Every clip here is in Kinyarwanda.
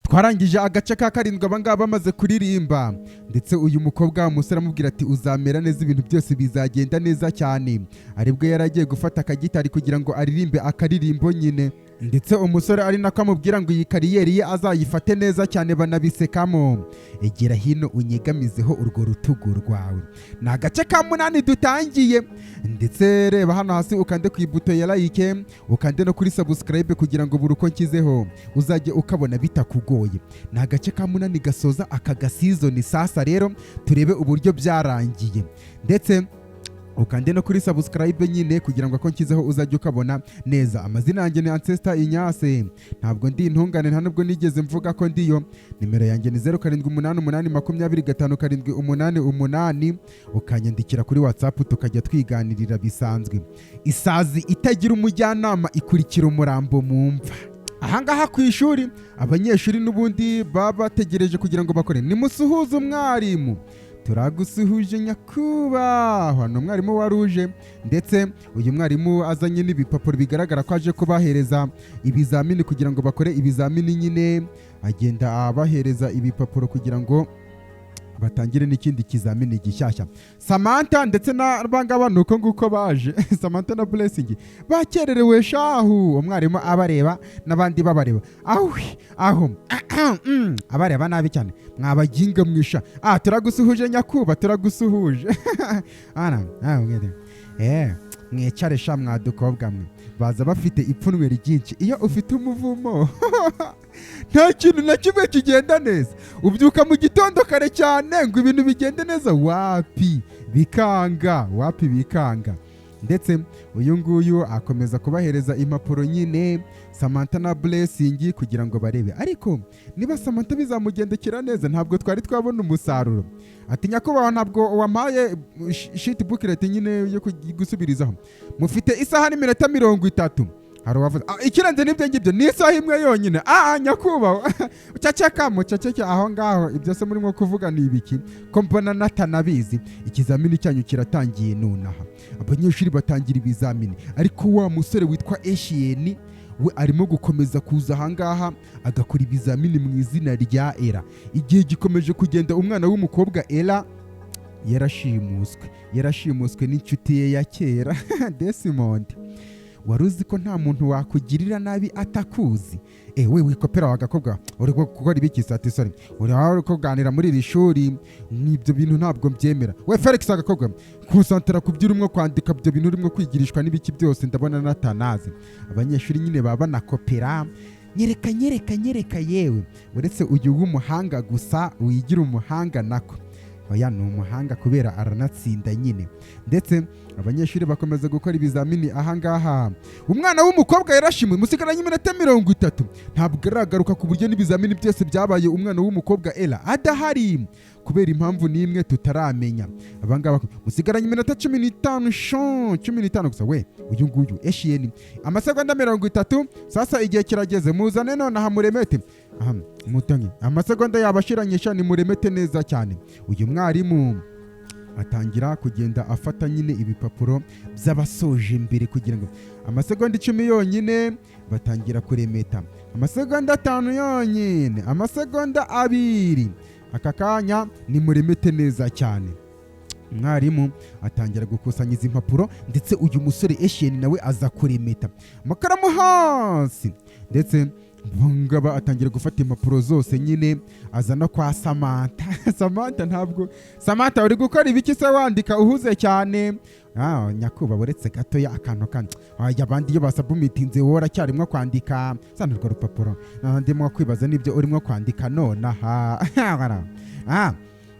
twarangije agace ka karindwi abangaba bamaze kuririmba ndetse uyu mukobwa umusore amubwira ati uzamera neza ibintu byose bizagenda neza cyane. aribwo yaragiye gufata akagitari kugira ngo aririmbe akaririmbo nyine ndetse umusore ari nako amubwira ngo iyi kariyeri ye azayifate neza cyane banabisekamo. egera hino unyegamizeho urwo rutugu rwawe. ni agace ka 8 dutangiye ndetse reba hano hasi ukande ku ibuto ya like ukande no kuri subscribe kugira ngo buri uko nshyizeho uzajye ukabona bitakugoye. ni agace ka 8 gasoza aka gasizoni. sasa rero turebe uburyo byarangiye ndetse ukande no kuri subscribe nyine kugira ngo ako nshyizeho uzajye ukabona neza. amazina yanjye ni Ancestor Ignace, ntabwo ndi intungane nta nubwo nigeze mvuga ko ndiyo. nimero yanjye ni 0788205788 ukanyandikira kuri WhatsApp tukajya twiganirira bisanzwe. isazi itagira umujyanama ikurikira umurambo mu mva. ahangaha ku ishuri abanyeshuri n'ubundi baba bategereje kugira ngo bakore nimusuhuze umwarimu. turagusuhuje nyakubahwa. ni umwarimu waruje ndetse uyu mwarimu azanye n'ibipapuro bigaragara ko aje kubahereza ibizamini kugira ngo bakore ibizamini nyine. agenda abahereza ibipapuro kugira ngo batangire n'ikindi kizamini gishyashya. Samantha ndetse n'abangaba nuko nguko baje Samantha na Blessing bakererewe shahu. umwarimu abareba n'abandi babareba aho abareba nabi cyane mwabaginga mwisha. turagusuhuje nyakuba turagusuhuje mwecare sha mwadukobwa mwe. baza bafite ipfunwe ryinshi. iyo ufite umuvumo nta kintu na kimwe kigenda neza. ubyuka mu gitondo kare cyane ngo ibintu bigende neza wapi bikanga. ndetse uyu nguyu akomeza kubahereza impapuro nyine Samantha na Blessing kugira ngo barebe. ariko niba Samantha bizamugendekera neza ntabwo twari twabona umusaruro. ati nyakubahwa ntabwo wampaye sheet booklet nyine yo gusubirizaho. mufite isaha n'iminota 30. hari uwavuze ikirenze n'ibyo ngibyo ni isaha imwe yonyine. nyakubahwa caceka aho ngaho ibyo se murimo kuvuga ni ibiki ko mbona natanabizi. ikizamini cyanyu kiratangiye nonaha. abanyeshuri batangira ibizamini ariko wa musore witwa Etienne we arimo gukomeza kuza ahangaha agakora ibizamini mu izina rya Ella. igihe gikomeje kugenda umwana w'umukobwa Ella yarashimuswe n'inshuti ye ya kera Desmond. wari uzi ko nta muntu wakugirira nabi atakuzi? we wikopera wagakobwa uri gukora ibiki sati sorry uri kuganira muri iri shuri n'ibyo bintu ntabwo mbyemera. we Felix agakobwa kusantara kubyira umwe kwandika ibyo bintu urimo kwigirishwa n'ibiki byose ndabona natanaze. abanyeshuri nyine baba banakopera nyereka yewe uretse uyu w'umuhanga gusa wigira umuhanga nako. oya ni umuhanga kubera aranatsinda nyine. ndetse abanyeshuri bakomeza gukora ibizamini ahangaha. umwana w'umukobwa yarashimwe musigaranye iminota 30. ntabwo aragaruka ku buryo n'ibizamini byose byabaye umwana w'umukobwa Ella adahari kubera impamvu n'imwe tutaramenya. abangaba musigaranye iminota 15 gusa. we uyu nguyu Etienne amasegonda 30. sasa igihe kirageze muzane nonaha muremete. mutange amasegonda yabashiranyisha ni muremete neza cyane. uyu mwarimu atangira kugenda afata nyine ibipapuro by'abasoje imbere kugira ngo amasegonda 10 yonyine batangira kuremeta. amasegonda 5 yonyine, amasegonda 2. aka kanya ni muremete neza cyane. umwarimu atangira gukusanya izi impapuro ndetse uyu musore Etienne nawe aza kuremeta amakaramu hasi. ndetse ngaba atangira gufata impapuro zose nyine azana kwa Samantha. Samantha uri gukora ibiki se wandika uhuze cyane? nyakubahwa uretse gato ya akantu kandi abandi iyo basabumitinze wowe aracyarimo kwandika sana urwo rupapuro ndimo kwibaza nibyo urimo kwandika nonaha.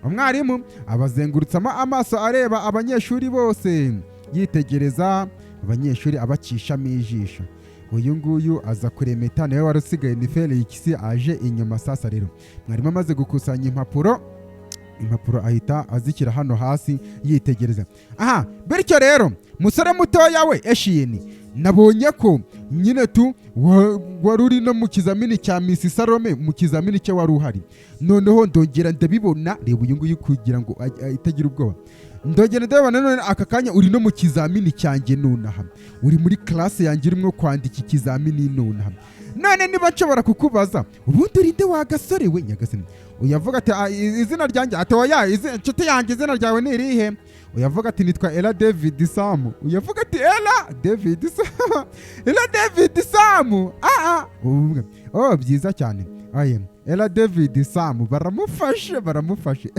umwarimu abazengurutsamo amaso areba abanyeshuri bose yitegereza abanyeshuri abacishamo ijisho. uyu nguyu aza kuremeta nawe wari usigaye ni Felix aje inyuma. sasa rero mwarimu amaze gukusanya impapuro ahita azikira hano hasi yitegereza. bityo rero musore mutoya we Etienne nabonye ko nyine wari uri no mu kizamini cya Miss Salome mu kizamini cye wari uhari. noneho ndongera ndabibona. reba uyu nguyu kugira ngo itagira ubwoba. ndongera ndabibona none aka kanya uri no mu kizamini cyanjye nonaha. uri muri classe yanjye urimo kwandika ikizamini nonaha. none niba nshobora kukubaza ubundi urinde wa gasore we nyagasani uyavuga ati izina ryanjye ati oya inshuti yanjye izina ryawe ni irihe uyavuga ati nitwa Ella David Sam uyavuga ati Ella David Sam Ella David Sam byiza cyane Ella David Sam baramufashe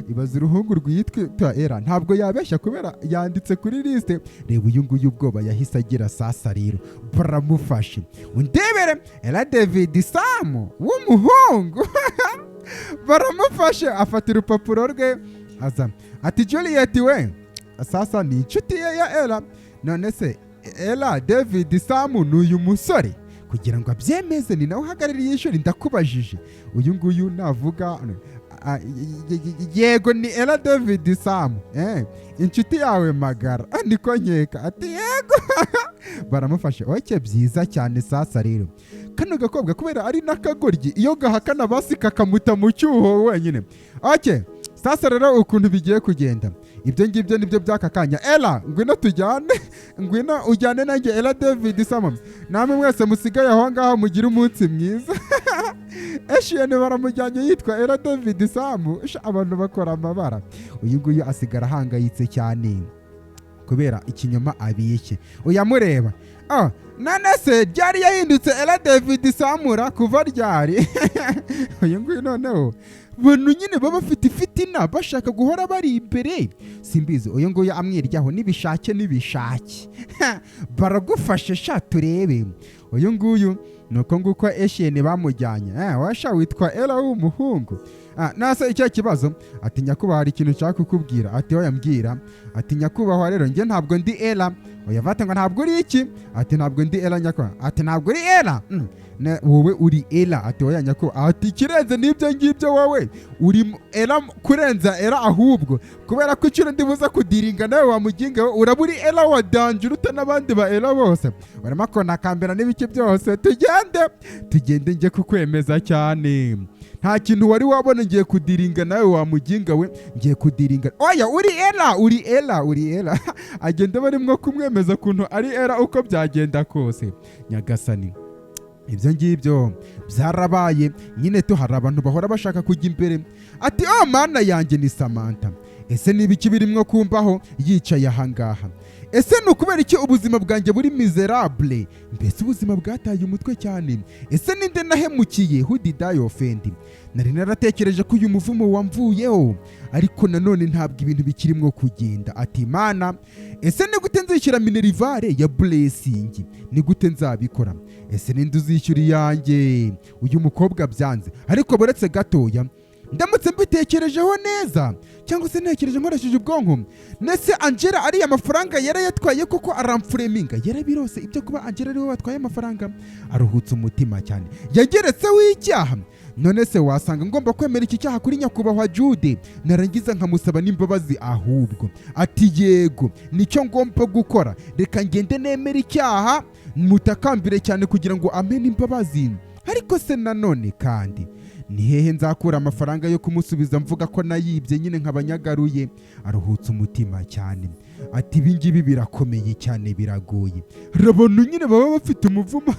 ibaza uruhungu rwitwa Ella ntabwo yabeshya kubera yanditse kuri liste reba uyu nguyu ubwoba yahise agira sasa rero baramufashe undebere Ella David Sam w'umuhungu baramufashe afata urupapuro rwe aza ati Juliet we sasa ni inshuti ye ya Ella none se Ella David Sam n'uyu musore kugira ngo abyemeze ni nawe uhagarariye ishuri ndakubajije uyu nguyu navuga yego ni Ella David Sam inshuti yawe magara niko nkeka ati yego baramufashe oke byiza cyane sasa rero kano gakobwa kubera ari n'akagoryi iyo gahakana basi kakamuta mu cyuho wenyine oke sasa rero ukuntu bigiye kugenda ibyo ngibyo nibyo byakakanya Ella ngwino tujyane ngwino ujyane nanjye Ella David Sam namwe mwese musigaye aho ngaho mugira umunsi mwiza eshiyene baramujyanye yitwa Ella David Sam abantu bakora amabara uyu nguyu asigara ahangayitse cyane kubera ikinyoma abishye uyamureba none se ryari yahindutse Ella David Samura kuva ryari uyu nguyu noneho bantu nyine baba bafite ifitina bashaka guhora bari imbere simbizi uyu nguyu amwiryaho n'ibishake baragufashe sha turebe uyu nguyu nuko nguko eshiyene bamujyanye washa witwa Ella w'umuhungu nasa icyo kibazo ati nyakubahwa hari ikintu nshaka kukubwira ati oya mbwira ati nyakubahwa rero njye ntabwo ndi Ella oya vata ngo ntabwo uri iki ati ntabwo ndi Ella nyakubahwa ati ntabwo uri Ella wowe uri Ella ati oya nyakubahwa ati kirenze n'ibyo ngibyo wowe uri Ella kurenza Ella ahubwo kubera ko icyo ndibuza kudiringa nawe wamuginga uraba uri Ella wa danje uruta n'abandi ba Ella bose urimo kona kambera n'ibiki byose tugende njye kukwemeza cyane nta kintu wari wabona ngiye kudiringa nawe wamuginga we ngiye kudiringa oya uri Ella agenda barimo kumwemeza kuntu ari Ella uko byagenda kose nyagasani ibyo ngibyo byarabaye nyine hari abantu bahora bashaka kujya imbere ati mana yanjye ni Samantha ese n'ibiki birimo kumbaho yicaye ahangaha ese nukubera iki ubuzima bwanjye buri miserable mbese ubuzima bwataye umutwe cyane ese ninde nahemukiye who did I offend nari naratekereje ko uyu muvumo wamvuyeho ariko nanone ntabwo ibintu bikirimo kugenda ati mana ese ni gute nzishyura minerivare ya blessing ni gute nzabikora ese ninde uzishyura iyanjye uyu mukobwa byanze ariko boretse gatoya ndamutse mbitekerejeho neza cyangwa se ntekereje nkoresheje ubwonko nese Angela ari amafaranga yarayatwaye kuko aramfureminga yarabirose ibyo kuba Angela ariwe watwaye amafaranga aruhutse umutima cyane yageretse w'icyaha none se wasanga ngomba kwemera iki cyaha kuri nyakubahwa Jude narangiza nkamusaba n'imbabazi ahubwo ati yego nicyo ngomba gukora reka ngende nemera icyaha mutakambire cyane kugira ngo amene imbabazi ariko se nanone kandi ni hehe nzakura amafaranga yo kumusubiza mvuga ko nayibye nyine nk'abanyagaruye aruhutse umutima cyane ati ibingibi birakomeye cyane biragoye rabona nyine baba bafite umuvumo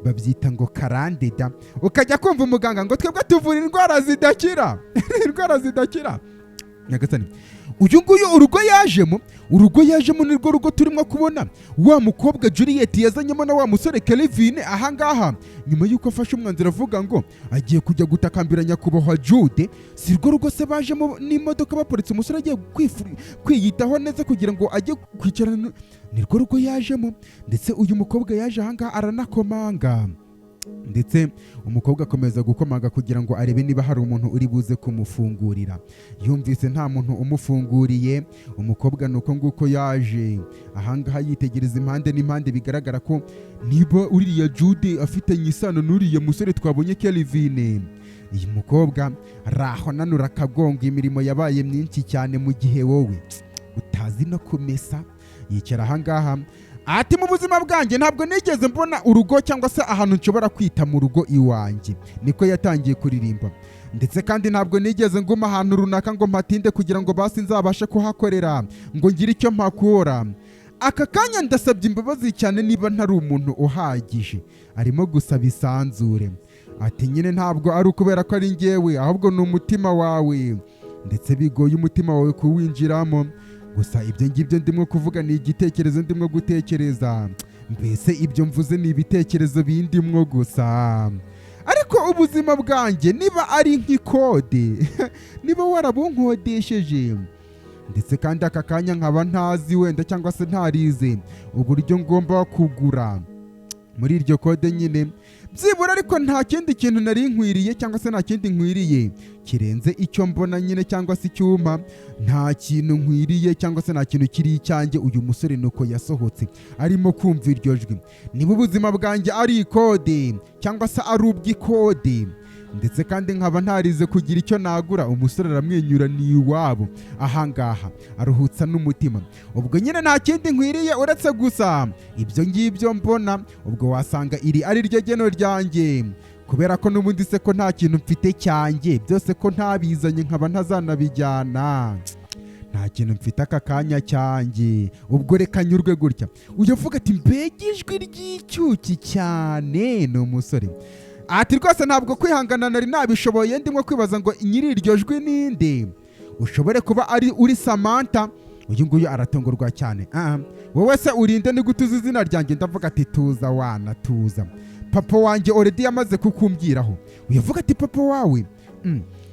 babyita ngo karandeda ukajya kumva umuganga ngo twebwe tuvura indwara zidakira nyagasani uyu nguyu urugo yajemo nirwo rugo turimo kubona wa mukobwa Juliet yazanyemo na wa musore Kelvin ahangaha nyuma yuko afashe umwanzuro avuga ngo agiye kujya gutakambira nyakubahwa Jude si rwo rugo se bajemo n'imodoka bapolitse umusore agiye kwiyitaho neza kugira ngo ajye kwicarana nirwo rugo yajemo ndetse uyu mukobwa yaje ahangaha aranakomanga ndetse umukobwa akomeza gukomanga kugira ngo arebe niba hari umuntu uri buze kumufungurira yumvise nta muntu umufunguriye umukobwa nuko nguko yaje ahangaha yitegereza impande n'impande bigaragara ko niba uriya Jude afitanye isano n'uriya musore twabonye Kelvin iyi mukobwa raho nanura akagongo imirimo yabaye myinshi cyane mu gihe wowe utazi no kumesa yicara ahangaha ati mu buzima bwanjye ntabwo nigeze mbona urugo cyangwa se ahantu nshobora kwita mu rugo iwanjye niko yatangiye kuririmba ndetse kandi ntabwo nigeze nguma ahantu runaka ngo mpatinde kugira ngo basi nzabashe kuhakorera ngo ngire icyo mpakura aka kanya ndasabye imbabazi cyane niba ntari umuntu uhagije. Arimo gusaba isanzure. Ati nyine ntabwo ari ukubera ko ari njyewe, ahubwo ni umutima wawe, ndetse bigoye umutima wawe kuwinjiramo. Gusa ibyo ngibyo ndimo kuvuga ni igitekerezo ndimo gutekereza, mbese ibyo mvuze ni ibitekerezo bindimwo gusa. Ariko ubuzima bwanjye niba ari nk'ikode niba warabunkodesheje, ndetse kandi aka kanya nkaba ntazi wenda cyangwa se ntarize uburyo ngomba kugura muri iryo kode nyine, byibura ariko nta kindi kintu nari nkwiriye cyangwa se nta kindi nkwiriye kirenze icyo mbona nyine cyangwa se icyuma. Nta kintu nkwiriye cyangwa se nta kintu kiri icyanjye. Uyu musore nuko yasohotse arimo kumva iryo jwi. Niba ubuzima bwanjye ari ikode cyangwa se ari ubw'ikode, ndetse kandi nkaba ntarize kugira icyo nagura, umusore aramwenyura, ni iwabo ahangaha aruhutsa n'umutima. Ubwo nyine nta kindi nkwiriye uretse gusa ibyo ngibyo mbona. Ubwo wasanga iri ari ryo geno ryanjye, kubera ko n'ubundi se ko nta kintu mfite cyanjye, byose ko ntabizanye nkaba ntazanabijyana, nta kintu mfite aka kanya cyanjye. Ubwo reka nyurwe gutya. Uyavuga ati mbega ijwi ry'icyuki cyane. Ni umusore ati rwose ntabwo kwihangana nari nabishoboye, ndimo kwibaza ngo nyiri iryo jwi ninde. Ushobore kuba ari uri Samantha. Uyu nguyu aratungurwa cyane. Wowe se urinde ni gutuza izina ryanjye? Ndavuga ati tuza wana tuza, papa wanjye already yamaze kukumbwiraho. Uyavuga ati papa wawe?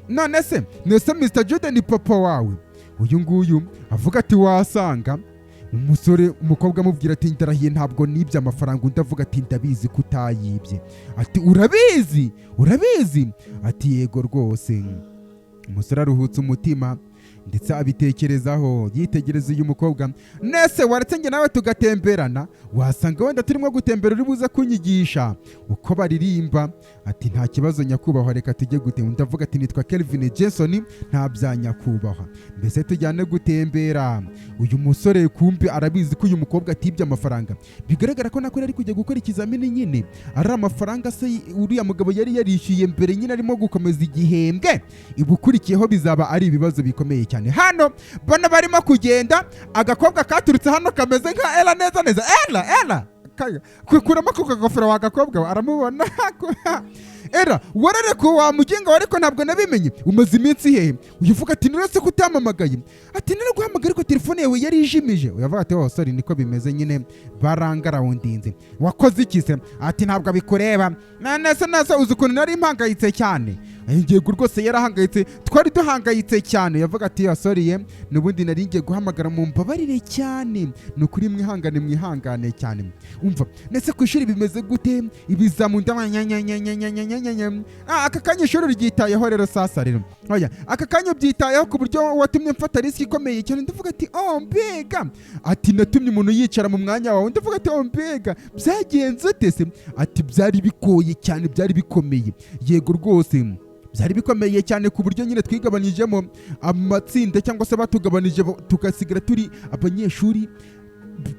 None se nese Mr. Jude ni papa wawe? Uyu nguyu avuga ati wasanga. Umukobwa amubwira ati ndarahiye ntabwo nibye amafaranga. Undi avuga ati ndabizi ko utayibye. Ati urabizi? Ati yego rwose. Umusore aruhutse umutima ndetse abitekerezaho, yitegereza uyu mukobwa. Nese waretse njye nawe tugatemberana? Wasanga wenda turimo gutembera uri buze kunyigisha uko baririmba. Ati nta kibazo nyakubahwa, reka tujye gutembera. Ndavuga ati nitwa Kelvin Jason, nta bya nyakubahwa, mbese tujyane gutembera. Uyu musore kumbi arabizi ko uyu mukobwa atibye amafaranga. Bigaragara ko nakora ari kujya gukora ikizamini nyine, ari amafaranga se uriya mugabo yari yarishyuye mbere nyine arimo gukomeza igihembwe. Ibukurikiyeho bizaba ari ibibazo bikomeye cyane. Hano bana barimo kugenda, agakobwa katurutse hano kameze nka Ella neza. Ella kuramo ku kagofero wagakobwa aramubona. Era warareko wa mugenga wariko ntabwo nabimenye, umaze iminsi hehe? Uyivuga ati niretse kutamamagaye. Ati naraguhamagara ariko telefone yawe yari ijimije. Uyavuga ati oh sorry, niko bimeze nyine barangara wundinze. Wakoze iki se? Ati ntabwo bikureba. Nasa uzi ukuntu nari impangayitse cyane. Yego rwose yarahangayitse, twari duhangayitse cyane. Yavuga ati ya sorry nubundi nari ngiye guhamagara mu mbabarire cyane. Nukuri mwihangane cyane. Umva nese ku ishuri bimeze gute? Ibizamu ndamanya aka kanya ishuri ryitayeho rero sasa rero. Oya aka kanya byitayeho ku buryo watumye mfata risk ikomeye cyane. Ndavuga ati oh mbega. Ati natumye umuntu yicara mu mwanya wawe. Ndavuga ati oh mbega byagenze ute se? Ati byari bikoye cyane, byari bikomeye. Yego rwose byari bikomeye cyane ku buryo nyine twigabanijemo amatsinda cyangwa se batugabanije tugasigara turi abanyeshuri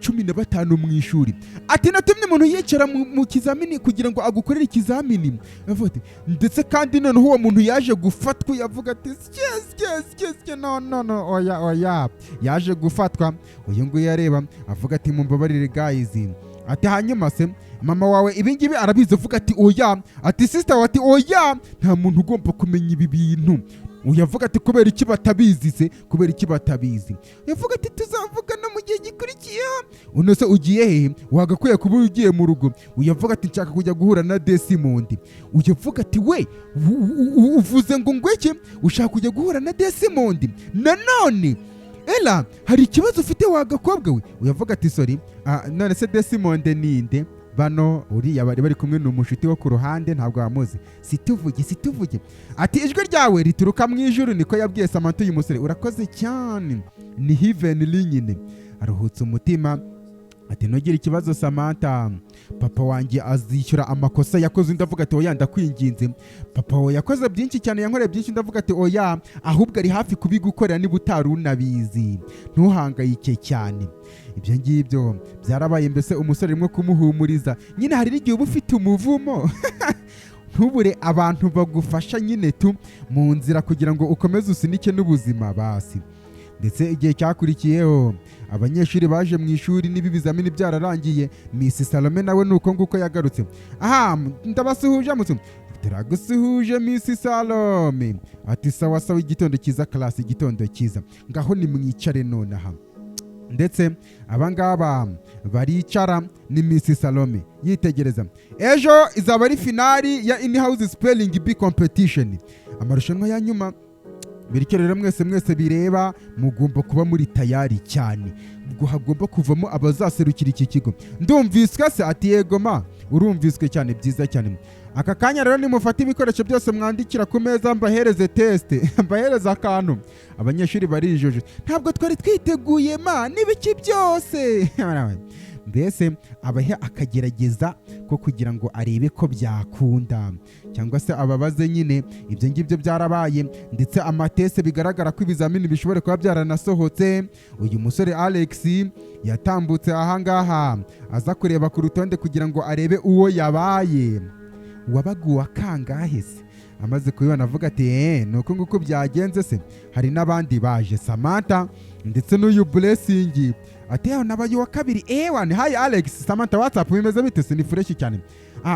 15 mu ishuri. Ati natumye umuntu yicara mu kizamini kugira ngo agukorere ikizamini. Ndetse kandi noneho uwo muntu yaje gufatwa. Yavuga ati no oya yaje gufatwa. Uyu nguyu yareba avuga ati mumbabarire guys. Ati hanyuma se mama wawe ibingibi arabizi? Avuga ati oya. Ati sister wati oya, nta muntu ugomba kumenya ibi bintu. Uyavuga ati kubera iki batabizi se? Kubera iki batabizi? Yavuga ati tuzavuga no mu gihe gikurikiye. Unose ugiye hehe? Wagakwiye kuba ugiye mu rugo. Uyavuga ati nshaka kujya guhura na Desmond. Uyavuga ati we uvuze ngo ngweke ushaka kujya guhura na Desmond nanone? Ella hari ikibazo ufite wagakobwa we? Uyavuga ati sorry none se Desmond ninde? Bano uriya bari kumwe n'umushuti wo ku ruhande, ntabwo wamuzi. Situvuge. Ati ijwi ryawe rituruka mu ijuru, niko yabwiye Samantha uyu musore. Urakoze cyane, ni Heaven nyine. Aruhutse umutima. Ati ntugire ikibazo Samantha, papa wanjye azishyura amakosa yakoze. Ndavuga ati oya ndakwinginze, papa we yakoze byinshi cyane, yankoreye byinshi. Ndavuga ati oya ahubwo ari hafi kubigukorera niba utari unabizi, ntuhangayike cyane. Ibyo ngibyo byarabaye, mbese umusore rimwe kumuhumuriza. Nyine hari n'igihe uba ufite umuvumo ntubure abantu bagufasha nyine tu mu nzira kugira ngo ukomeze usinike n'ubuzima basi. ndetse igihe cyakurikiyeho abanyeshuri baje mu ishuri n'ibi bizamini byararangiye. Miss Salome nawe nuko nguko yagarutse. Aha, ndabasuhuje musu. Turagusuhuje Miss Salome. Ati sawa sawa, igitondo cyiza class, igitondo cyiza. Ngaho ni mwicare nonaha. Ndetse abangaba baricara ni Miss Salome yitegereza. Ejo izaba ari finali ya in-house spelling bee competition. Amarushanwa ya nyuma. Bityo rero mwese bireba mugomba kuba muri tayari cyane. Ubwo hagomba kuvamo abazaserukira iki kigo. Ndumviswe se? Ati yego ma, urumviswe cyane, byiza cyane. Aka kanya rero nimufata ibikoresho byose mwandikira ku meza, mbahereze teste, mbahereza akantu. Abanyeshuri barijoje. Ntabwo twari twiteguye ma, n'ibiki byose. Mbese abahe akagerageza ko kugira ngo arebe ko byakunda, cyangwa se ababaze nyine ibyo ngibyo byarabaye, ndetse amatese bigaragara ko ibizamini bishobora kuba byaranasohotse. Uyu musore Alex yatambutse ahangaha aza kureba ku rutonde kugira ngo arebe uwo yabaye. Wabaguwa kangahe se? Amaze kubibona avuga ati nuko nguko byagenze se. Hari n'abandi baje, Samantha ndetse n'uyu Blessing. Ati nabaye wa kabiri. Ewan, hi Alex, Samantha, WhatsApp bimeze bite? Se ni fresh cyane.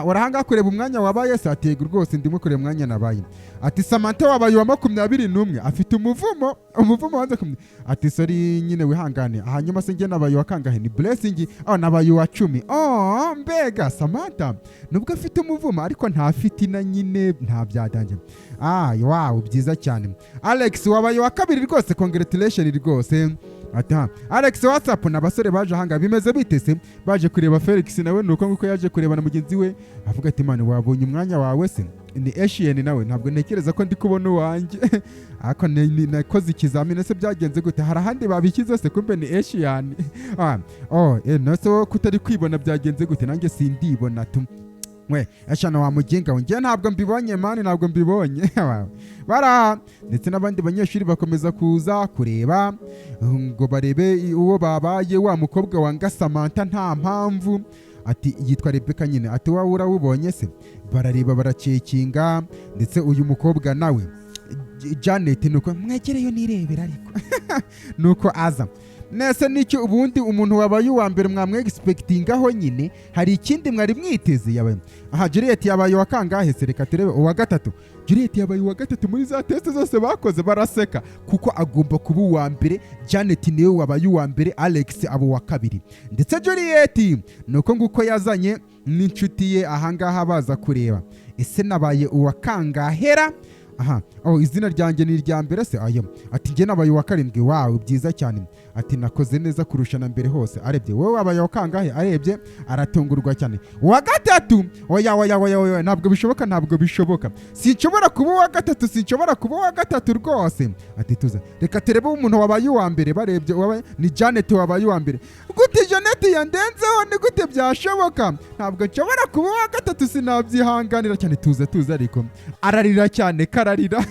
Urahanga kureba umwanya wabaye se? Ati rwose ndimo kureba umwanya nabaye. Ati Samantha wabaye wa 21 afite umuvumo wanze kumwe. Ati sorry nyine wihangane. Hanyuma se nge nabaye wa kangahe? Ni Blessing. Nabaye wa 10. Mbega Samantha nubwo afite umuvumo ariko ntafite na nyine nta byadanje. Wow, byiza cyane. Alex wabaye wa kabiri rwose, congratulations rwose. Ata Alex, WhatsApp n'abasore baje hanga bimeze bite se? Baje kureba Felix nawe nuko nguko yaje kureba na mugenzi we, avuga ati man wabonye umwanya wawe se? Ni Asian nawe, ntabwo ntekereza ko ndi kubona uwanjye. Ako nakoze ikizamini se byagenze gute? Hari ahandi babikize se kumbe ni Asian? Nose kutari kwibona byagenze gute? Nanjye sindibona tu. We ashana wa muginga ngiye ntabwo mbibonye mani, ntabwo mbibonye. Bara ndetse n'abandi banyeshuri bakomeza kuza kureba ngo barebe uwo babaye wa mukobwa wanga Samantha nta mpamvu. Ati yitwa Rebecca nyine. Ati wawe urawubonye se? Barareba baracekinga, ndetse uyu mukobwa nawe Janet nuko mwegereyo nirebera ariko nuko aza. Nese niki ubundi umuntu wabaye uwa mbere mwamwe expectingaho nyine, hari ikindi mwari mwiteze yabaye. Juliet yabaye wa kangahe se? Reka turebe uwa gatatu. Juliet yabaye uwa gatatu muri za test zose bakoze, baraseka kuko agomba kuba uwa mbere. Janet niwe wabaye uwa mbere, Alex abo wa kabiri. Ndetse Juliet nuko nguko yazanye n'inshuti ye ahangaha baza kureba. Ese nabaye uwa kangahera? Izina ryanjye ni irya mbere se? Ati nge nabaye wa karindwi. Wow, byiza cyane. Ati nakoze neza kurusha na mbere hose. Arebye wowe wabaye wa kangahe? Arebye aratungurwa cyane. Wa gatatu? Oya, ntabwo bishoboka. Sinshobora kuba wa gatatu, sinshobora kuba wa gatatu rwose. Ati tuza reka turebe umuntu wabaye wa mbere. Barebye wabaye ni Janet wabaye wa mbere. Gute Janet yandenzeho? Ni gute byashoboka? Ntabwo nshobora kuba wa gatatu, sinabyihanganira cyane. Tuza ariko ararira cyane, kararira.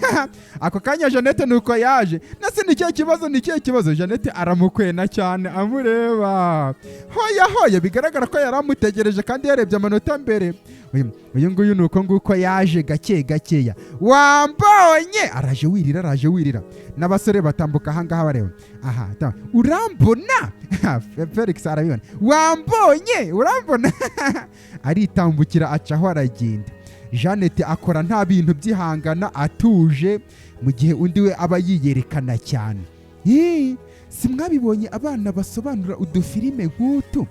Ako kanya Janet nuko yaje. Nase ni kihe kibazo? Janet aramukwena cyane amureba. Hoya bigaragara ko yaramutegereje kandi yarebye amanota mbere. Uyu nguyu nuko nguko yaje gakeya. Wambonye? Araje wirira. N'abasore batambuka ahangaha bareba. Urambona? Felix arabibona. Wambonye? Urambona? Aritambukira acaho aragenda. Janet akora nta bintu byihangana, atuje, mu gihe undi we aba yiyerekana cyane. Si mwabibonye abana basobanura udufilime nk'utu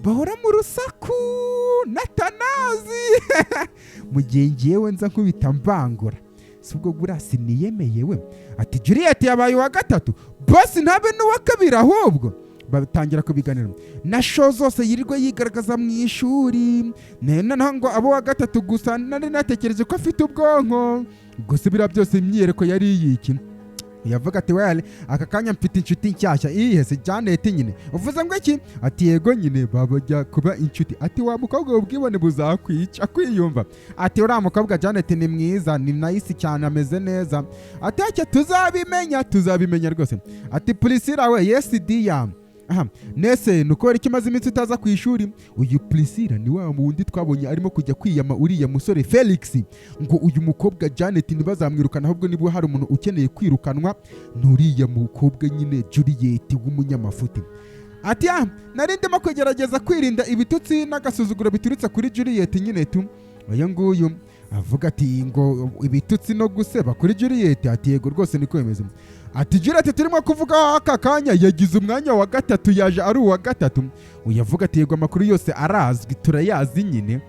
bahora mu rusaku natanazi? Mu gihe ngiyewe nza nkubita mbangura, si ubwo gurasi niyemeye we. Ati Juliet yabaye wa gatatu, bosi ntabe n'uwa kabiri ahubwo. Batangira kubiganira. Na show zose yirirwa yigaragaza mu ishuri, noneho ngo abo wa gatatu gusa nari natekereje ko afite ubwonko. Gusa bira byose imyereko yari yiki. Yavuga ati wale aka kanya mfite inshuti nshyashya. Si Janet nyine. Uvuze ngo iki? Ati yego nyine babajya kuba inshuti. Ati wa mukobwa ubwibone buzakwica kwiyumva. Ati uriya mukobwa Janet ni mwiza, ni nice cyane, ameze neza. Ati tuzabimenya rwose. Ati Priscilla we, yes dear. aha nese nukora iki maze iminsi utaza ku ishuri. Uyu Priscilla ni wa wundi twabonye arimo kujya kwiyama uriya musore Felix ngo uyu mukobwa Janet ntibazamwirukana ahubwo niba hari umuntu ukeneye kwirukanwa nuriya mukobwa nyine Juliet w'umunyamafuti. Ati nari ndimo kugerageza kwirinda ibitutsi n'agasuzuguro biturutse kuri Juliet nyine tu. Uyu nguyu avuga ati ngo ibitutsi no guseba kuri Juliet. Ati yego rwose niko bimeze. Ati Juliet turimo kuvuga aka kanya yagize umwanya wa gatatu, yaje ari uwa gatatu. Uyavuga ati yego amakuru yose arazwi turayazi nyine.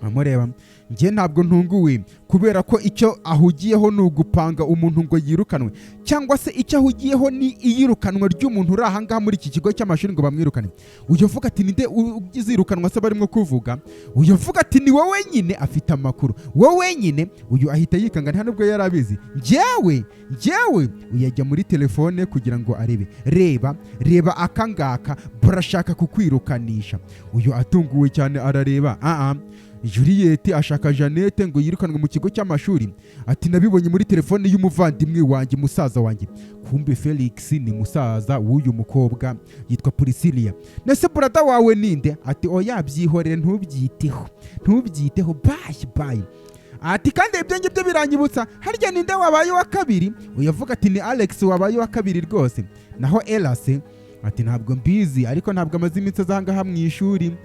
Amureba njye ntabwo ntunguwe kubera ko icyo ahugiyeho ni ugupanga umuntu ngo yirukanwe, cyangwa se icyo ahugiyeho ni iyirukanwa ry'umuntu uri ahangaha muri iki kigo cy'amashuri ngo bamwirukane. Uyavuga ati ninde uzirukanwa se barimo kuvuga. Uyavuga ati ni wowe nyine, afite amakuru wowe nyine. Uyu ahita yikanga nta nubwo yari abizi. njyewe uyajya muri telefone kugira ngo arebe, reba akangaka barashaka kukwirukanisha. Uyu atunguwe cyane arareba, Juliet ashaka Janet ngo yirukanwe mu kigo cy'amashuri. Ati nabibonye muri telefone y'umuvandimwe wanjye musaza wanjye. Kumbe Felix ni musaza w'uyu mukobwa yitwa Priscilla. Nese brother wawe ninde? Ati oya byihorere ntubyiteho bye. Ati kandi ibyo ngibyo biranyibutsa harya ninde wabaye wa kabiri. Uyavuga ati ni Alex wabaye wa kabiri rwose. Naho Elase ati ntabwo mbizi ariko ntabwo amaze iminsi azangaha mu ishuri.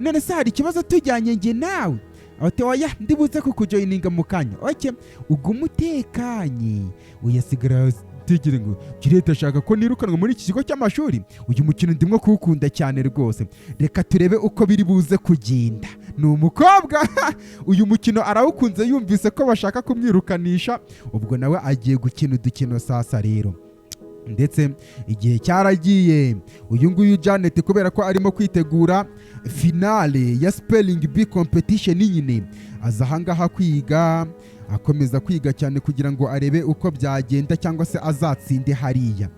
None se hari ikibazo tujyanye nge nawe? Ati oya ndibuze kukujoyininga mu kanya. Oke uguma utekanye. Uyasigara tegira ngo Juliet ashaka ko nirukanwa muri iki kigo cy'amashuri. Uyu mukino ndimwo kuwukunda cyane rwose. Reka turebe uko biri buze kugenda. Ni umukobwa uyu mukino arawukunze yumvise ko bashaka kumwirukanisha. Ubwo nawe agiye gukina udukino sasa rero. Ndetse igihe cyaragiye. Uyu nguyu Janet kubera ko arimo kwitegura finale ya spelling bee competition nyine, aza ahangaha kwiga, akomeza kwiga cyane kugira ngo arebe uko byagenda cyangwa se azatsinde hariya.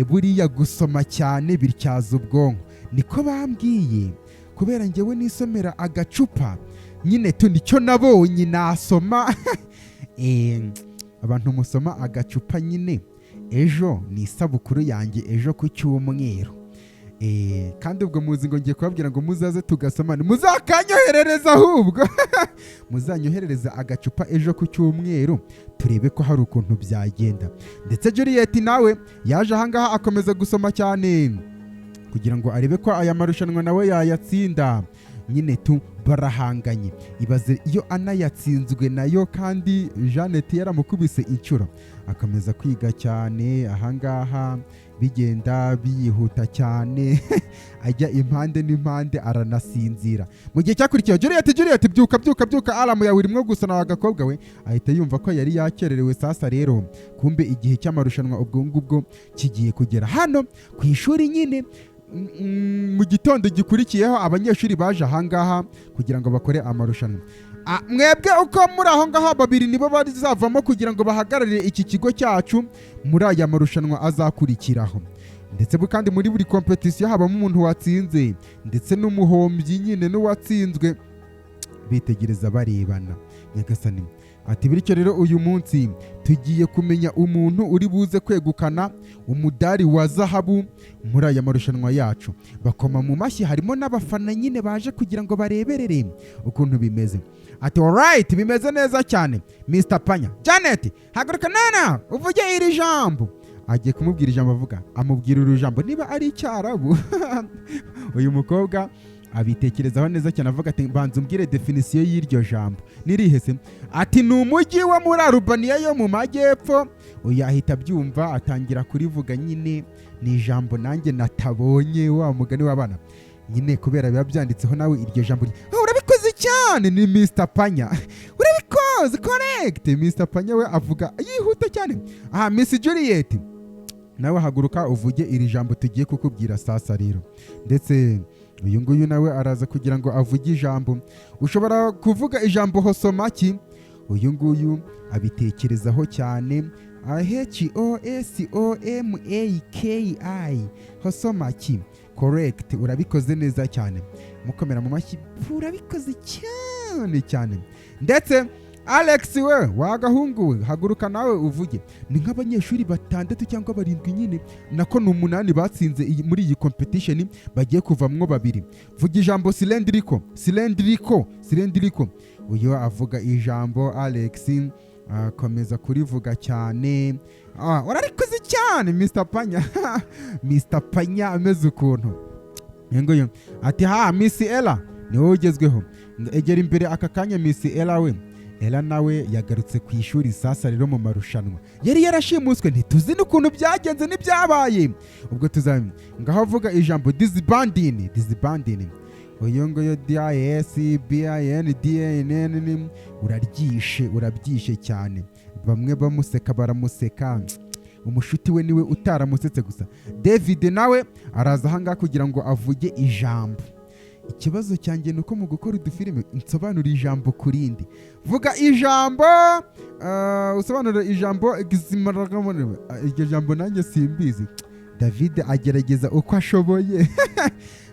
Buriya gusoma cyane bityaza ubwonko niko bambwiye, kubera njyewe nisomera agacupa nyine tu nicyo nabonye nasoma. Abantu musoma agacupa nyine. Ejo ni isabukuru yanjye ejo ku cyumweru. Kandi ubwo muzi ngo ngiye kubabwira ngo muzaze tugasomane, muzakanyoherereza ahubwo muzanyoherereza agacupa ejo ku cyumweru turebe ko hari ukuntu byagenda. Ndetse Juliet nawe yaje ahangaha akomeza gusoma cyane kugira ngo arebe ko aya marushanwa nawe yayatsinda. Nyine tu barahanganye. Ibaze iyo anayatsinzwe nayo kandi Janet yaramukubise inshuro. Akomeza kwiga cyane ahangaha bigenda biyihuta cyane ajya impande n'impande aranasinzira. Mu gihe cyakurikiye Juliet byuka alamu yawe irimo gusana agakobwa we ahita yumva ko yari yakererewe. Sasa rero kumbe igihe cy'amarushanwa ubwo ngubwo kigiye kugera hano ku ishuri nyine. Mu gitondo gikurikiyeho abanyeshuri baje ahangaha kugira ngo bakore amarushanwa. Mwebwe uko muri aho ngaho babiri nibo bazavamo kugira ngo bahagararire iki kigo cyacu muri aya marushanwa azakurikiraho. Ndetse kandi muri buri competition habamo umuntu watsinze ndetse n'umuhombyi nyine n'uwatsinzwe. Bitegereza barebana nyagasani. Ati bityo rero uyu munsi tugiye kumenya umuntu uri buze kwegukana umudari wa zahabu muri aya marushanwa yacu. Bakoma mu mashyi, harimo n'abafana nyine baje kugira ngo bareberere ukuntu bimeze. Ati alright, bimeze neza cyane Mr. Panya. Janet haguruka nana uvuge iri jambo. Agiye kumubwira ijambo avuga, amubwira uru jambo niba ari icyarabu. Uyu mukobwa abitekerezaho neza cyane avuga ati banza umbwire definition y'iryo jambo nirihese. Ati ni umujyi wo muri Albania yo mu majyepfo. Uyu ahita byumva atangira kurivuga nyine. Ni ijambo nanjye natabonye wa mugani w'abana nyine kubera biba byanditseho nawe iryo jambo. Urabikoze cyane ni Mr. Panya. Urabikoze correct. Mr. Panya we avuga yihuta cyane. Miss Juliet nawe haguruka uvuge iri jambo tugiye kukubwira sasa rero. Ndetse uyu nguyu nawe araza kugira ngo avuge ijambo. Ushobora kuvuga ijambo hosomaki. Uyu nguyu abitekerezaho cyane. HOSOMAKI hosomaki. Correct, urabikoze neza cyane. Mukomera mu mashyi, urabikoze cyane. Ndetse Alex we wagahungu we haguruka nawe uvuge. Ni nk'abanyeshuri 6 cyangwa 7 nyine nako ni 8 batsinze muri iyi competition bagiye kuvamwo 2. Vuga ijambo cylindrical. Uyo avuga ijambo Alex akomeza kurivuga cyane. Urarikoze cyane Mr. Panya. Mr. Panya ameze ukuntu. Yengoyo ati Miss Ella ni wowe ugezweho. Egera imbere aka kanya Miss Ella we. Ella nawe yagarutse ku ishuri sasa rero mu marushanwa. Yari yarashimuswe ntituzi n'ukuntu byagenze n'ibyabaye. Ubwo tuzamenya. Ngaho avuga ijambo disbanding. Uyo ngoyo DISBINDANN urabyishe cyane. Bamwe bamuseka baramuseka. Umushuti we niwe utaramusetse gusa. David nawe araza hanga kugira ngo avuge ijambo. Ikibazo cyanjye nuko mu gukora udufilime nsobanura ijambo kurindi. Vuga ijambo usobanura ijambo iryo jambo nanjye simbizi. David agerageza uko ashoboye.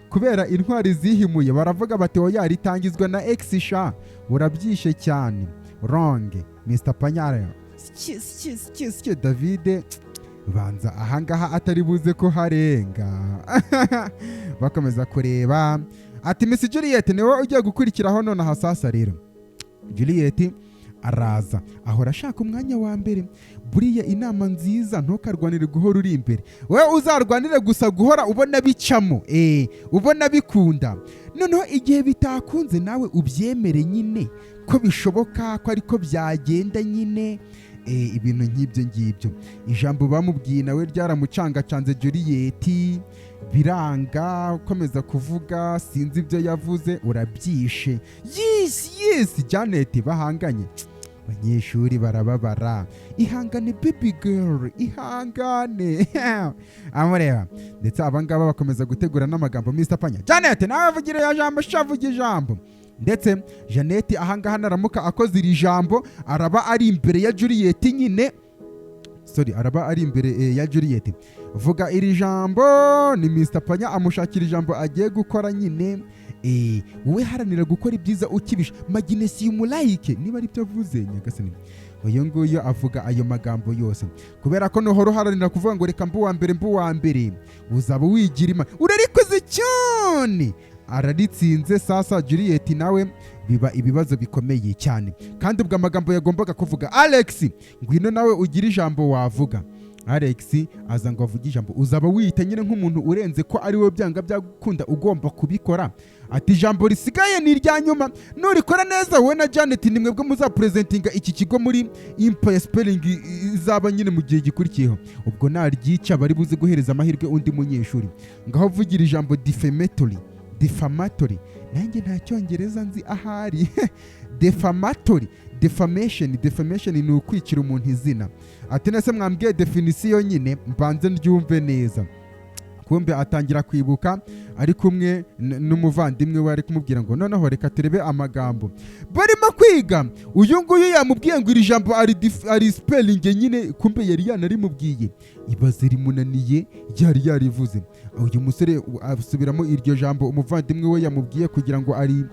Kubera intwari zihimuye baravuga bati oya ritangizwa na X sha urabyishe cyane. Wrong. Mr. Panyara David banza ahangaha atari buze ko harenga. Bakomeza kureba ati Miss Juliet niwe ugiye gukurikiraho none hasasa rero. Juliet araza ahora ashaka umwanya wa mbere. Buriya inama nziza ntukarwanire guhora uri imbere. Wewe uzarwanire gusa guhora ubona bicamo ubona bikunda. Noneho igihe bitakunze nawe ubyemere nyine ko bishoboka ko ariko byagenda nyine. Ibintu nk'ibyo ngibyo. Ijambo bamubwiye nawe ryaramucangacanze Juliet biranga ukomeza kuvuga sinzi ibyo yavuze urabyishe. Yes Janet bahanganye. Abanyeshuri barababara. Ihangane baby girl ihangane. Amureba ndetse abangaba bakomeza gutegura n'amagambo. Mr. Panya Janet nawe avugire ya jambo shavuga ijambo. Ndetse Janet ahangaha naramuka akoze iri jambo araba ari imbere ya Juliet nyine. Araba ari imbere ya Juliet. Vuga iri jambo ni Mr. Panya amushakira ijambo agiye gukora nyine. Wowe haranira gukora ibyiza ukibisha magnesium like niba ari byo avuze nyagasani. Uyo nguyo avuga ayo magambo yose kubera ko nohoro haranira kuvuga ngo reka mbu wa mbere uzaba wigira imana urarikoze cyane. Araritsinze sasa Juliet nawe biba ibibazo bikomeye cyane kandi ubwo amagambo yagombaga kuvuga. Alex ngwino nawe ugira ijambo wavuga. Alex aza ngo avuge ijambo uzaba wiyita nyine nk'umuntu urenze ko ari we byanga byagukunda ugomba kubikora. Ati ijambo risigaye ni irya nyuma nurikora neza wowe na Janet nimwe bwo muzapresentinga iki kigo muri Empire Spelling izaba nyine mu gihe gikurikiyeho. Ubwo naryica bari buze guhereza amahirwe undi munyeshuri. Ngaho vugira ijambo defamatory nanjye nta cyongereza nzi ahari. Defamation ni ukwicira umuntu izina. Ati nese mwambwiye definition nyine mbanze ndyumve neza. Kumbe atangira kwibuka ari kumwe n'umuvandimwe we ari kumubwira ngo noneho reka turebe amagambo barimo kwiga. Uyu nguyu yamubwiye ngo iri jambo ari spelling nyine kumbe yari yanarimubwiye. Ibaze rimunaniye yari yarivuze. Uyu musore asubiramo iryo jambo umuvandimwe we yamubwiye kugira ngo ari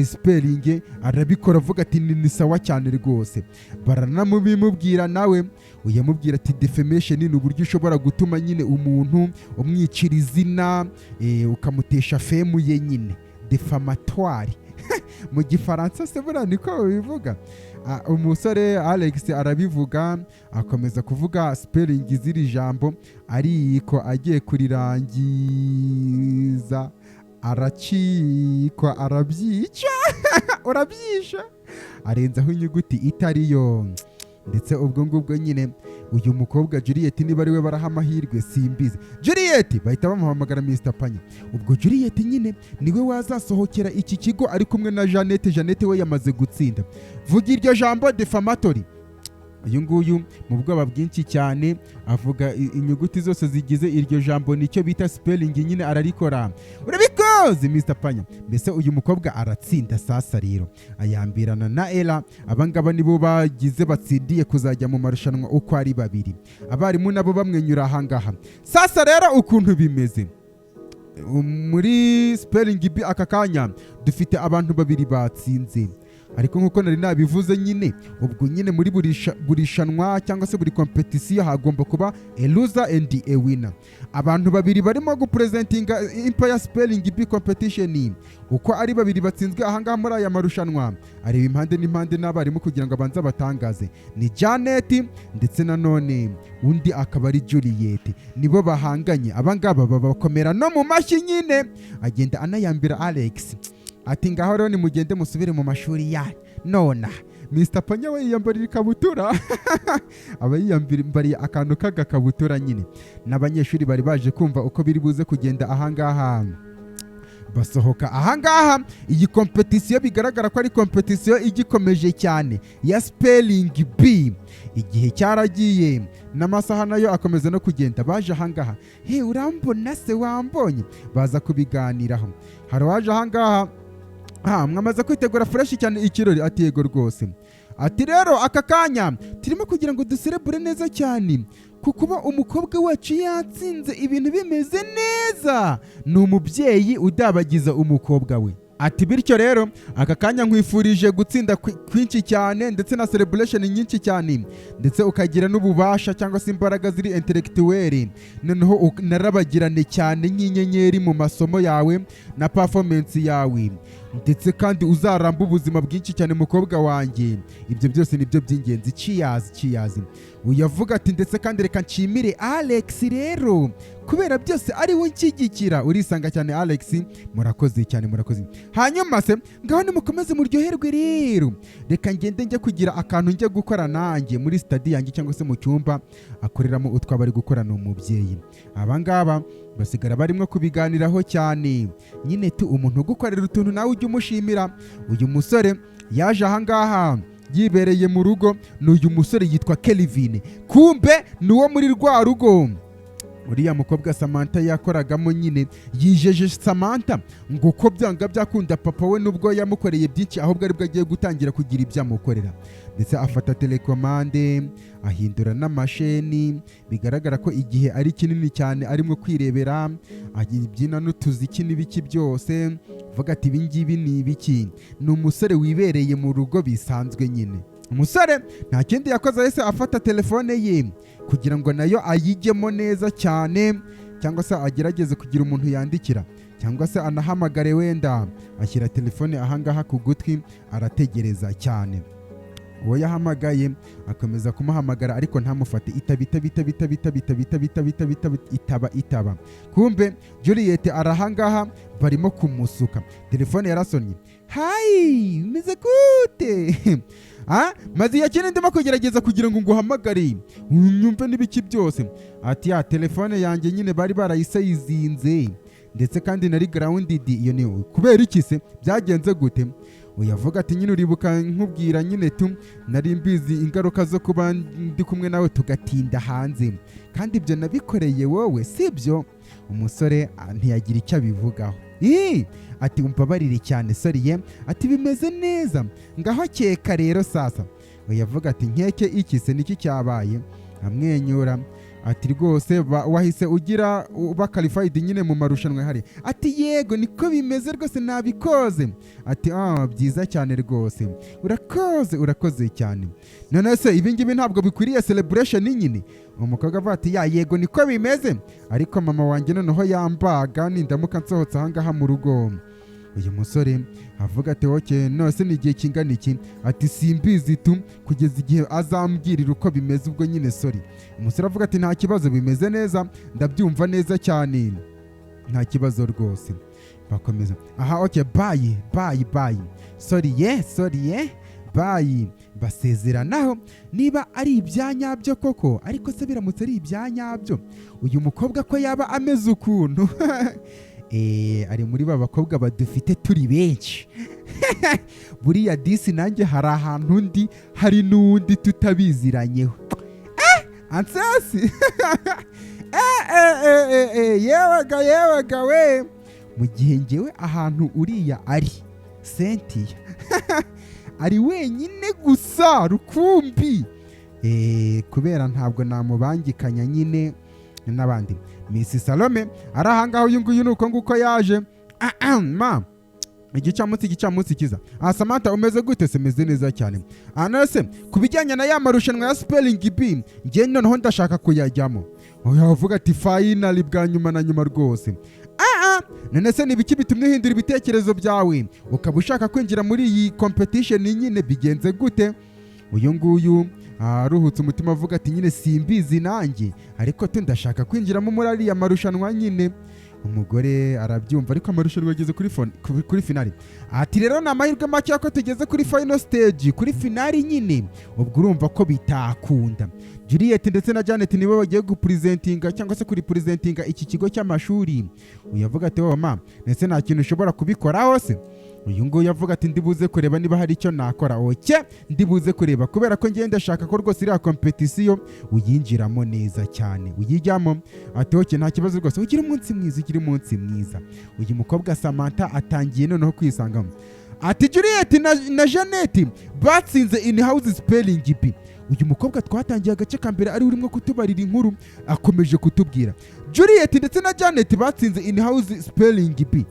spelling arabikora avuga ati ni sawa cyane rwose. Baranamubimubwira nawe uyamubwira ati defamation ni uburyo ushobora gutuma nyine umuntu umwicira izina ukamutesha fame ye nyine. Defamatoire mu gifaransa se bura niko bivuga. Umusore Alex arabivuga akomeza kuvuga spelling ziri jambo ariko agiye kurirangiza aracikwa arabyica. Urabyisha arenzaho inyuguti itariyo. Ndetse ubwo ngubwo nyine uyu mukobwa Juliet niba ari we baraha amahirwe simbizi. Juliet bahita bamuhamagara Mr. Panya. Ubwo Juliet nyine niwe wazasohokera iki kigo ari kumwe na Janet we yamaze gutsinda. Vuga iryo jambo defamatory. Uyu nguyu mu bwoba bwinshi cyane avuga inyuguti zose zigize iryo jambo nicyo bita spelling nyine ararikora. Urabikoze Mr. Panya. Mbese uyu mukobwa aratsinda sasa rero ayambirana na Ella. Abangaba nibo bagize batsindiye kuzajya mu marushanwa uko ari 2. Abarimu nabo bamwenyura ahangaha. Sasa rero ukuntu bimeze muri spelling bee aka kanya dufite abantu 2 batsinze. ariko nk'uko nari nabivuze nyine ubwo nyine muri buri shanwa cyangwa se buri competition hagomba kuba a loser and a winner. Abantu babiri barimo gupresentinga Empire Spelling Bee competition uko ari babiri batsinzwe ahangaha muri aya marushanwa, areba impande n'impande n'abarimu kugira ngo abanze batangaze. Ni Janet ndetse na none undi akaba ari Juliet, nibo bahanganye. Abangaba babakomera no mu mashyi nyine. Agenda anayambira Alex ati ngaho rero nimugende musubire mu mashuri yanyu nona. Mr. Panya we yiyambarira ikabutura aba yiyambariye akantu k'agakabutura nyine. N'abanyeshuri bari baje kumva uko biri buze kugenda ahangaha. Basohoka ahangaha. Iyi competition bigaragara ko ari competition igikomeje cyane ya Spelling Bee. Igihe cyaragiye n'amasaha nayo akomeza no kugenda. Baje ahangaha, he urambona se wambonye? Baza kubiganiraho. Hari waje ahangaha, mwamaze kwitegura fresh cyane ikirori? Ati yego rwose. Ati rero aka kanya turimo kugira ngo duserebure neza cyane kukuba umukobwa wacu yatsinze ibintu bimeze neza. Ni umubyeyi udabagiza umukobwa we. Ati bityo rero aka kanya nkwifurije gutsinda kwinshi cyane ndetse na celebration nyinshi cyane, ndetse ukagira n'ububasha cyangwa se imbaraga ziri intellectuel, noneho narabagirane cyane nk'inyenyeri mu masomo yawe na performance yawe, ndetse kandi uzaramba ubuzima bwinshi cyane mukobwa wanjye. Ibyo byose nibyo by'ingenzi. Cheers. Uyavuga ati ndetse kandi reka nshimire Alex rero kubera byose ari we nshyigikira. Urisanga cyane Alex, murakoze cyane, murakoze. Hanyuma se ngaho nimukomeze muryoherwe rero, reka ngende njye kugira akantu njye gukora nanjye muri study yanjye cyangwa se mu cyumba akoreramo utwa bari gukorana umubyeyi. Abangaba basigara barimo kubiganiraho cyane nyine. Tu umuntu ugukorera utuntu nawe ujye umushimira. Uyu musore yaje ahangaha yibereye mu rugo. N'uyu musore yitwa Kelvin, kumbe nuwo muri rwa rugo uriya mukobwa Samantha yakoragamo nyine. Yijeje Samantha ngo uko byanga byakunda papa we nubwo yamukoreye byinshi ahubwo aribwo agiye gutangira kugira ibyo amukorera, ndetse afata telekomande ahindura n'amasheni. Bigaragara ko igihe ari kinini cyane arimo kwirebera, abyina n'utuziki n'ibiki byose. Vuga ati ibingibi ni ibiki? Ni umusore wibereye mu rugo bisanzwe nyine. Umusore nta kindi yakoze, yese afata telefone ye kugira ngo nayo ayijyemo neza cyane, cyangwa se agerageze kugira umuntu yandikira, cyangwa se anahamagare. Wenda ashyira telefone ahangaha ku gutwi arategereza cyane. Uwo yahamagaye akomeza kumuhamagara ariko ntamufate. Itaba. Kumbe Juliet arahangaha barimo kumusuka. Telefone yarasonye. Hi, meze gute? Maze yakene ndimo kugerageza kugira ngo nguhamagare unyumve n'ibiki byose. Ati ya telefone yanjye nyine bari barayisayizinze, ndetse kandi nari grounded. Iyo ni kubera iki se? Byagenze gute? Uyavuga ati nyine uribuka nkubwira nyine tu nari mbizi ingaruka zo kuba ndi kumwe nawe tugatinda hanze, kandi ibyo nabikoreye wowe sibyo? Umusore ntiyagira icyo abivugaho. Ati umbabarire cyane soriye. Ati bimeze neza, ngaho keka rero sasa. Uyavuga ati nkeke iki se, niki cyabaye? Amwenyura ati rwose wahise ugira uba qualified nyine mu marushanwa hari. Ati yego niko bimeze rwose nabikoze. Ati byiza cyane rwose, urakoze cyane. None se ibingibi ntabwo bikwiriye celebration nyine? Umukobwa avuga ati yego niko bimeze, ariko mama wanjye noneho yambaga nindamuka nsohotse ahangaha mu rugo. Uyu musore avuga ati okay, nose ni igihe kingana iki? Ati simbizi tu kugeza igihe azambwirira uko bimeze ubwo nyine sorry. Umusore avuga ati nta kibazo, bimeze neza, ndabyumva neza cyane, nta kibazo rwose. Bakomeza okay, bye. Sorry bye. Basezeranaho niba ari ibyanyabyo koko, ariko se biramutse ari ibyanyabyo uyu mukobwa ko yaba ameze ukuntu ari muri ba bakobwa badufite turi benshi. Buriya disi nanjye hari ahantu undi hari n'undi tutabiziranyeho. Ansasi. Yewaga we. Mu gihe ngewe ahantu uriya ari Cynthia ari wenyine gusa rukumbi. Kubera ntabwo namubangikanya nyine n'abandi. Miss Salome ari ahangaho uyu nguyu nuko nguko yaje. igicamunsi kiza. Samantha umeze gute? Se meze neza cyane. Nase kubijyanye na ya marushanwa ya spelling bee ngiye noneho ndashaka kuyajyamo. Uyavuga ati finally bwa nyuma na nyuma rwose. None se nibiki bitumye uhindura ibitekerezo byawe ukaba ushaka kwinjira muri iyi competition nyine bigenze gute? Uyu nguyu aruhutse umutima avuga ati nyine simbizi nanjye ariko ndashaka kwinjiramo muri ariya marushanwa nyine. Umugore arabyumva ariko amarushanwa ageze kuri finali. Ati rero ni amahirwe make ko tugeze kuri final stage, kuri finali nyine. Ubwo urumva ko bitakunda. Juliet ndetse na Janet nibo bagiye gupresentinga cyangwa se kuri presentinga iki kigo cy'amashuri. Uyavuga ati mama ndetse nta kintu ushobora kubikoraho se. Uyu nguyu yavuga ati ndibuze kureba niba hari icyo nakora. Ndibuze kureba kubera ko ngenda ndashaka ko rwose iriya competition uyinjiramo neza cyane, uyijyamo. Ati nta kibazo rwose, ugira umunsi mwiza. Uyu mukobwa Samantha atangiye noneho kwisangamo. Ati Juliet na Janet batsinze in house spelling bee. Uyu mukobwa twatangiye agace ka mbere ari urimo kutubarira inkuru akomeje kutubwira Juliet ndetse na Janet batsinze in house spelling bee.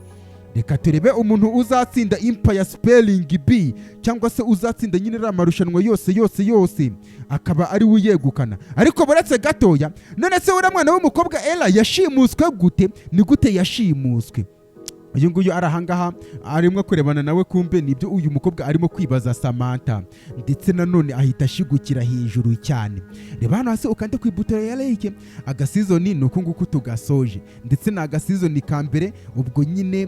Reka turebe umuntu uzatsinda Empire Spelling Bee cyangwa se uzatsinda nyine amarushanwa yose akaba ari uyegukana. Ariko buretse gatoya, none se uriya mwana w'umukobwa Ella yashimuswe gute? Ni gute yashimuswe? Uyu nguyu arahangaha arimo kurebana nawe, kumbe nibyo uyu mukobwa arimo kwibaza Samantha, ndetse nanone ahita ashigukira hejuru cyane. Reba hano hasi ukande ku ibuto ya like. Agasizoni nuko nguko tugasoje, ndetse na agasizoni ka mbere. Ubwo nyine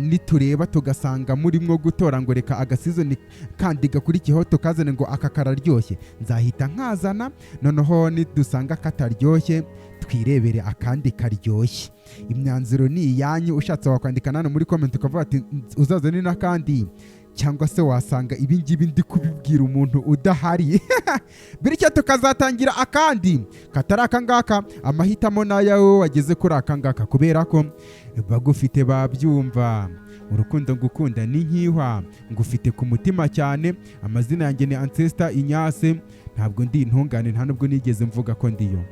nitureba tugasanga murimo gutora ngo reka agasizoni kandi gakurikiyeho tukazane ngo aka kararyoshye, nzahita nkazana. Noneho nidusanga kataryoshye twirebere akandi karyoshye. Imyanzuro ni iyanyu, ushatse wakwandika nano muri comment ukavuga ati uzazane n'akandi, cyangwa se wasanga ibingibi ndi kubibwira umuntu udahari. Bityo tukazatangira akandi katari akangaka. Amahitamo nayo wageze kuri akangaka kubera ko bagufite babyumva. Urukundo ngukunda ni nkihwa ngufite ku mutima cyane. Amazina yanjye ni Ancestor Inyase, ntabwo ndi intungane, nta nubwo nigeze mvuga ko ndiyo.